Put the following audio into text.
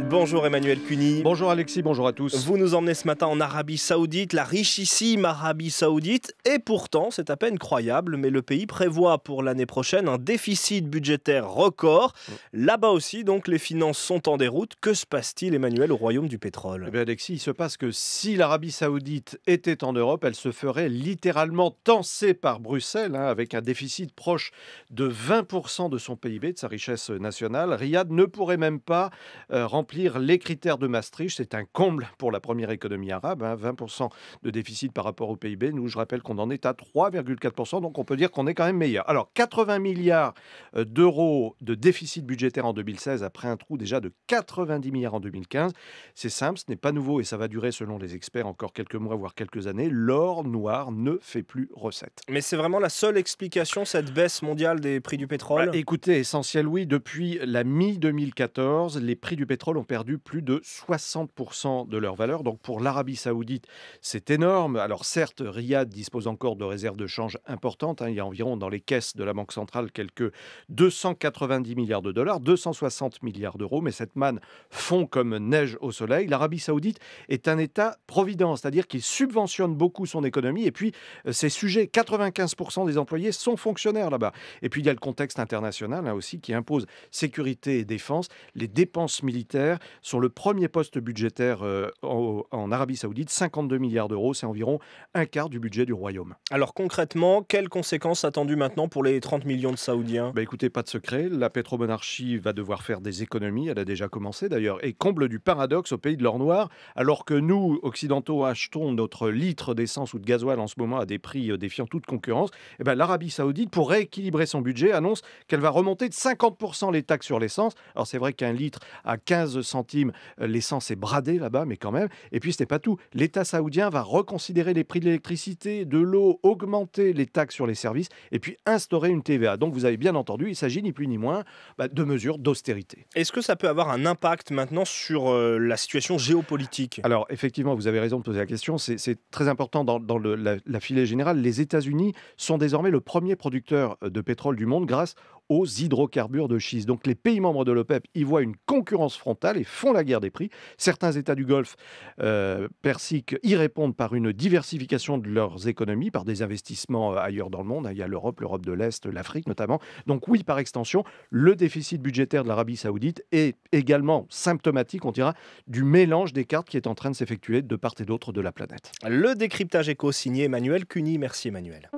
Bonjour Emmanuel Cuny. Bonjour Alexis, bonjour à tous. Vous nous emmenez ce matin en Arabie Saoudite, la richissime Arabie Saoudite. Et pourtant, c'est à peine croyable, mais le pays prévoit pour l'année prochaine un déficit budgétaire record. Là-bas aussi, donc, les finances sont en déroute. Que se passe-t-il, Emmanuel, au royaume du pétrole ? Eh bien Alexis, il se passe que si l'Arabie Saoudite était en Europe, elle se ferait littéralement tancer par Bruxelles, avec un déficit proche de 20% de son PIB, de sa richesse nationale. Riyad ne pourrait même pas remplir les critères de Maastricht. C'est un comble pour la première économie arabe, 20% de déficit par rapport au PIB. Nous, je rappelle qu'on en est à 3,4%, donc on peut dire qu'on est quand même meilleur. Alors, 80 milliards d'euros de déficit budgétaire en 2016, après un trou déjà de 90 milliards en 2015. C'est simple, ce n'est pas nouveau et ça va durer, selon les experts, encore quelques mois, voire quelques années. L'or noir ne fait plus recette. Mais c'est vraiment la seule explication, cette baisse mondiale des prix du pétrole ? Écoutez, essentiel, oui. Depuis la mi-2014, les prix du pétrole ont perdu plus de 60% de leur valeur. Donc pour l'Arabie Saoudite, c'est énorme. Alors certes, Riyad dispose encore de réserves de change importantes. Il y a environ dans les caisses de la Banque centrale quelques 290 milliards de dollars, 260 milliards d'euros. Mais cette manne fond comme neige au soleil. L'Arabie Saoudite est un État-providence, c'est-à-dire qu'il subventionne beaucoup son économie. Et puis, ses sujets, 95% des employés sont fonctionnaires là-bas. Et puis, il y a le contexte international aussi qui impose sécurité et défense. Les dépenses militaires sont le premier poste budgétaire en Arabie Saoudite, 52 milliards d'euros, c'est environ un quart du budget du royaume. Alors concrètement, quelles conséquences attendues maintenant pour les 30 millions de Saoudiens ? Écoutez, pas de secret, la pétromonarchie va devoir faire des économies, elle a déjà commencé d'ailleurs, et comble du paradoxe au pays de l'or noir, alors que nous, occidentaux, achetons notre litre d'essence ou de gasoil en ce moment à des prix défiant toute concurrence, l'Arabie Saoudite, pour rééquilibrer son budget, annonce qu'elle va remonter de 50% les taxes sur l'essence. Alors c'est vrai qu'un litre à 15 centimes, l'essence est bradée là-bas, mais quand même. Et puis ce n'est pas tout. L'État saoudien va reconsidérer les prix de l'électricité, de l'eau, augmenter les taxes sur les services et puis instaurer une TVA. Donc vous avez bien entendu, il s'agit ni plus ni moins de mesures d'austérité. Est-ce que ça peut avoir un impact maintenant sur la situation géopolitique ? Alors effectivement, vous avez raison de poser la question. C'est très important dans la filée générale. Les États-Unis sont désormais le premier producteur de pétrole du monde grâce aux hydrocarbures de schiste. Donc les pays membres de l'OPEP y voient une concurrence frontale et font la guerre des prix. Certains États du Golfe Persique y répondent par une diversification de leurs économies, par des investissements ailleurs dans le monde. Il y a l'Europe de l'Est, l'Afrique notamment. Donc oui, par extension, le déficit budgétaire de l'Arabie Saoudite est également symptomatique, on dira, du mélange des cartes qui est en train de s'effectuer de part et d'autre de la planète. Le décryptage éco signé Emmanuel Cuny. Merci Emmanuel.